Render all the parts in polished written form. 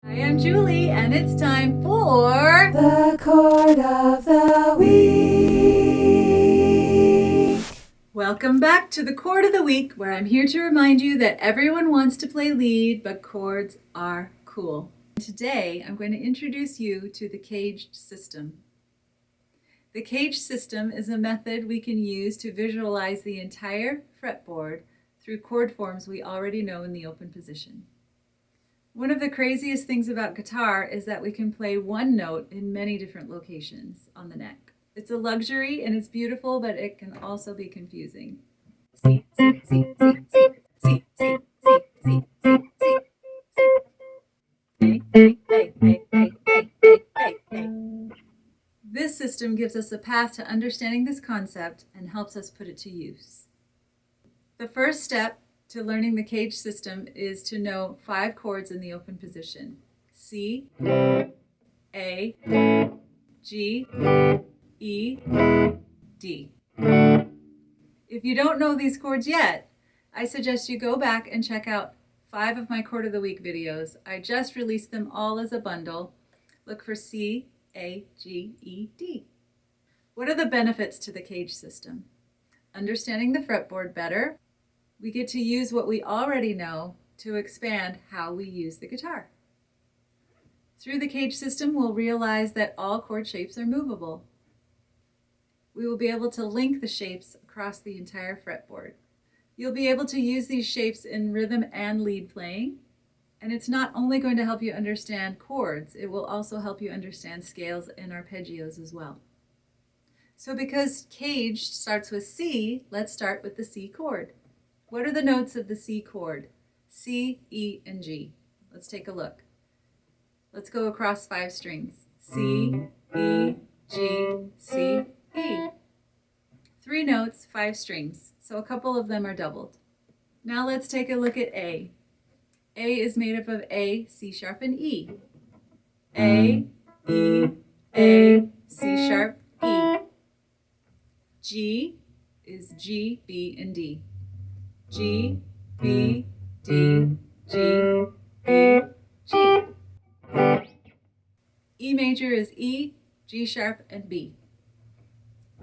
I am Julie, and it's time for The Chord of the Week. Welcome back to the Chord of the Week, where I'm here to remind you that everyone wants to play lead, but chords are cool. Today, I'm going to introduce you to the CAGED system. The CAGED system is a method we can use to visualize the entire fretboard through chord forms we already know in the open position. One of the craziest things about guitar is that we can play one note in many different locations on the neck. It's a luxury and it's beautiful, but it can also be confusing. C, C, C, C, C, C, C, C, C, C, C, C. A, A, A, A, A, A, A, A, A. This system gives us a path to understanding this concept and helps us put it to use. The first step to learning the CAGED system is to know 5 chords in the open position: C, A, G, E, D. If you don't know these chords yet, I suggest you go back and check out 5 of my Chord of the Week videos. I just released them all as a bundle. Look for C, A, G, E, D. What are the benefits to the CAGED system? Understanding the fretboard better. We get to use what we already know to expand how we use the guitar. Through the CAGED system, we'll realize that all chord shapes are movable. We will be able to link the shapes across the entire fretboard. You'll be able to use these shapes in rhythm and lead playing, and it's not only going to help you understand chords, it will also help you understand scales and arpeggios as well. So because CAGED starts with C, let's start with the C chord. What are the notes of the C chord? C, E, and G. Let's take a look. Let's go across 5 strings. C, E, G, C, E. 3 notes, 5 strings, so a couple of them are doubled. Now let's take a look at A. A is made up of A, C sharp, and E. A, E, A, C sharp, E. G is G, B, and D. G, B, D, G, B, G. E major is E, G sharp, and B.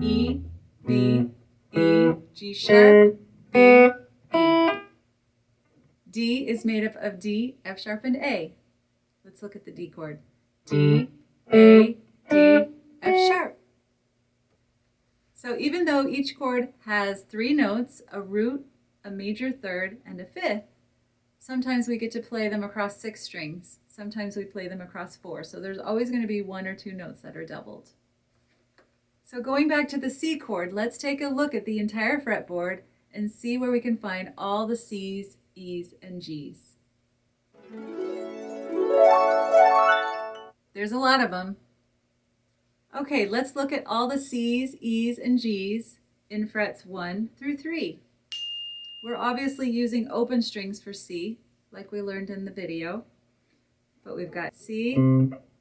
E, B, E, G sharp, B, E. D is made up of D, F sharp, and A. Let's look at the D chord. D, A, D, F sharp. So even though each chord has 3 notes, a root, a major third, and a fifth, sometimes we get to play them across 6 strings. Sometimes we play them across 4. So there's always going to be 1 or 2 notes that are doubled. So going back to the C chord, let's take a look at the entire fretboard and see where we can find all the C's, E's, and G's. There's a lot of them. Okay, let's look at all the C's, E's, and G's in frets 1 through 3. We're obviously using open strings for C, like we learned in the video. But we've got C,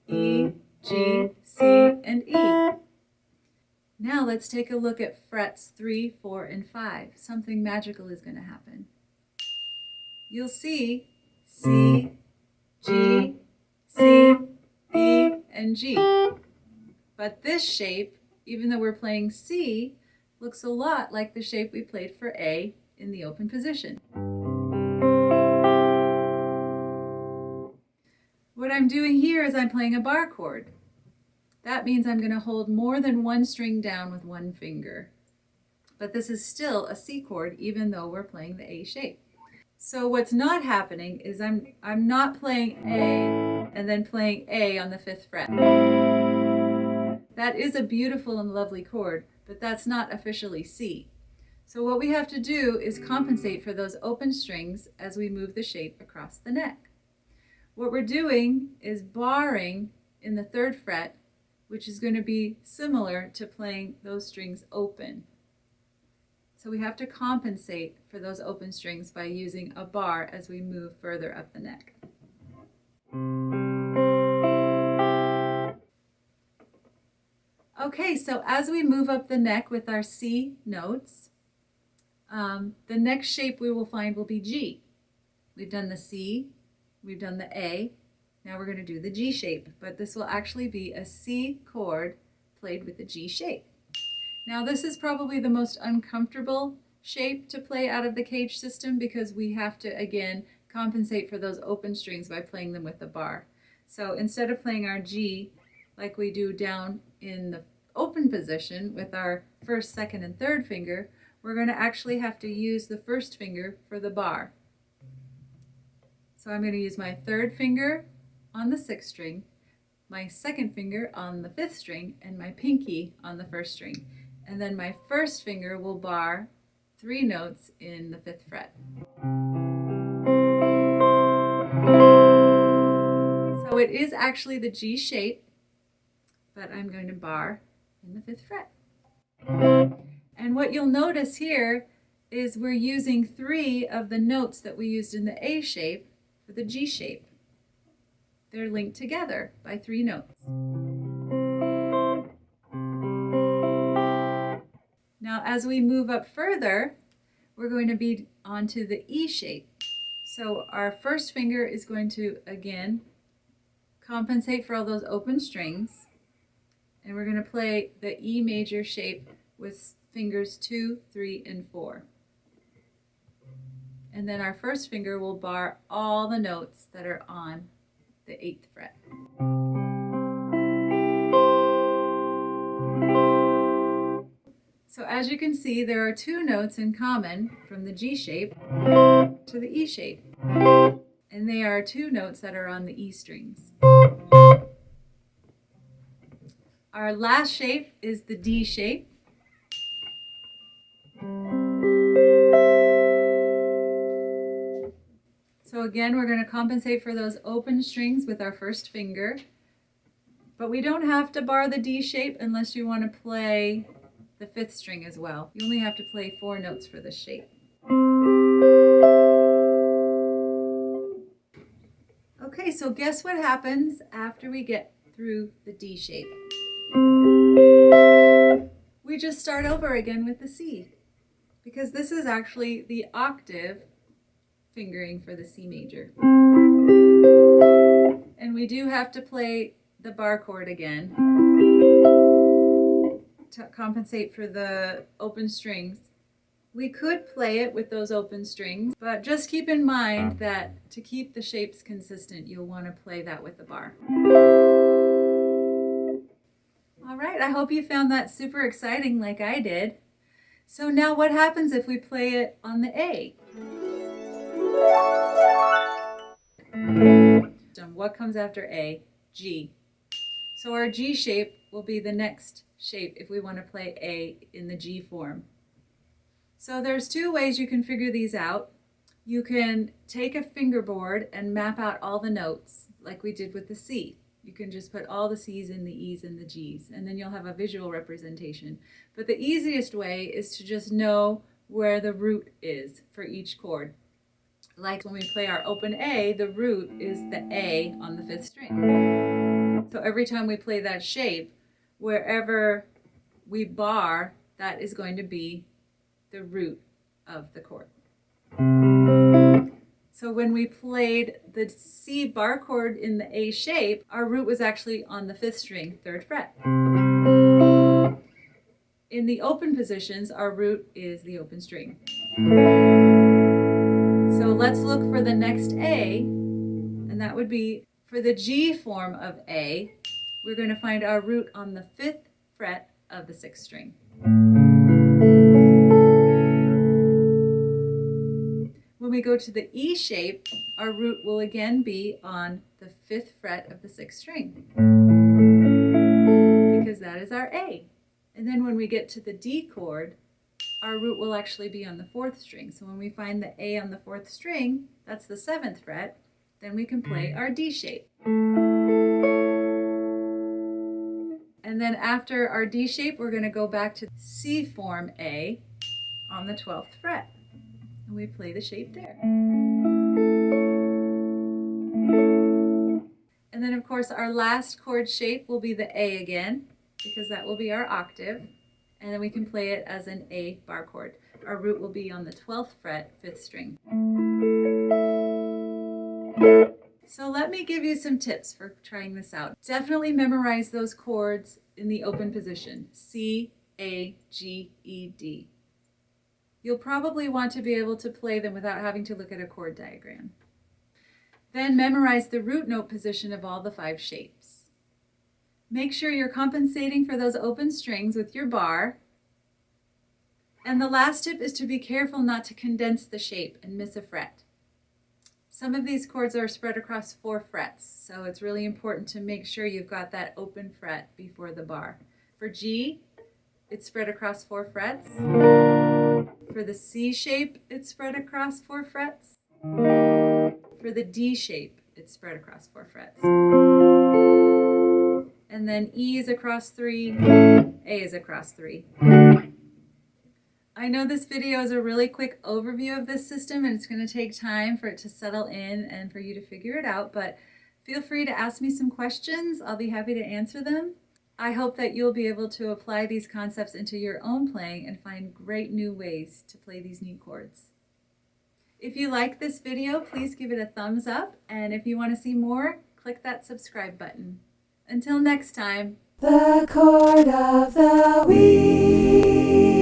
E, G, C, and E. Now let's take a look at frets 3, 4, and 5. Something magical is going to happen. You'll see C, G, C, E, and G. But this shape, even though we're playing C, looks a lot like the shape we played for A in the open position. What I'm doing here is I'm playing a bar chord. That means I'm going to hold more than 1 string down with 1 finger. But this is still a C chord even though we're playing the A shape. So what's not happening is I'm not playing A and then playing A on the 5th fret. That is a beautiful and lovely chord, but that's not officially C. So what we have to do is compensate for those open strings as we move the shape across the neck. What we're doing is barring in the 3rd fret, which is going to be similar to playing those strings open. So we have to compensate for those open strings by using a bar as we move further up the neck. Okay, so as we move up the neck with our C notes, the next shape we will find will be G. We've done the C, we've done the A, Now we're going to do the G shape, but this will actually be a C chord played with the G shape. Now this is probably the most uncomfortable shape to play out of the CAGED system because we have to, again, compensate for those open strings by playing them with the bar. So instead of playing our G like we do down in the open position with our first, second, and third finger, we're going to actually have to use the first finger for the bar. So I'm going to use my third finger on the sixth string, my second finger on the fifth string, and my pinky on the first string. And then my first finger will bar 3 notes in the 5th fret. So it is actually the G shape, but I'm going to bar in the 5th fret. And what you'll notice here is we're using 3 of the notes that we used in the A shape for the G shape. They're linked together by 3 notes. Now, as we move up further, we're going to be onto the E shape. So our first finger is going to, again, compensate for all those open strings. And we're going to play the E major shape with fingers 2, 3, and 4. And then our first finger will bar all the notes that are on the 8th fret. So as you can see, there are 2 notes in common from the G shape to the E shape. And they are 2 notes that are on the E strings. Our last shape is the D shape. So again, we're going to compensate for those open strings with our first finger. But we don't have to bar the D shape unless you want to play the 5th string as well. You only have to play 4 notes for this shape. Okay, so guess what happens after we get through the D shape? We just start over again with the C, because this is actually the octave fingering for the C major. And we do have to play the bar chord again to compensate for the open strings. We could play it with those open strings, but just keep in mind that to keep the shapes consistent, you'll want to play that with the bar. All right, I hope you found that super exciting like I did. So now what happens if we play it on the A? What comes after A? G. So our G shape will be the next shape if we want to play A in the G form. So there's 2 ways you can figure these out. You can take a fingerboard and map out all the notes like we did with the C. You can just put all the C's and the E's and the G's, and then you'll have a visual representation. But the easiest way is to just know where the root is for each chord. Like when we play our open A, the root is the A on the 5th string. So every time we play that shape, wherever we bar, that is going to be the root of the chord. So when we played the C bar chord in the A shape, our root was actually on the 5th string, 3rd fret. In the open positions, our root is the open string. So let's look for the next A, and that would be for the G form of A, we're going to find our root on the 5th fret of the 6th string. When we go to the E shape, our root will again be on the 5th fret of the 6th string, because that is our A. And then when we get to the D chord, our root will actually be on the 4th string. So when we find the A on the 4th string, that's the 7th fret, then we can play our D shape. And then after our D shape, we're going to go back to C form A on the 12th fret. And we play the shape there. And then of course our last chord shape will be the A again, because that will be our octave. And then we can play it as an A bar chord. Our root will be on the 12th fret, 5th string. So let me give you some tips for trying this out. Definitely memorize those chords in the open position, C, A, G, E, D. You'll probably want to be able to play them without having to look at a chord diagram. Then memorize the root note position of all the 5 shapes. Make sure you're compensating for those open strings with your bar. And the last tip is to be careful not to condense the shape and miss a fret. Some of these chords are spread across 4 frets, so it's really important to make sure you've got that open fret before the bar. For G, it's spread across 4 frets. For the C shape, it's spread across 4 frets. For the D shape, it's spread across 4 frets. And then E is across 3, A is across 3. I know this video is a really quick overview of this system and it's going to take time for it to settle in and for you to figure it out, but feel free to ask me some questions. I'll be happy to answer them. I hope that you'll be able to apply these concepts into your own playing and find great new ways to play these neat chords. If you like this video, please give it a thumbs up, and if you want to see more, click that subscribe button. Until next time. The chord of the week.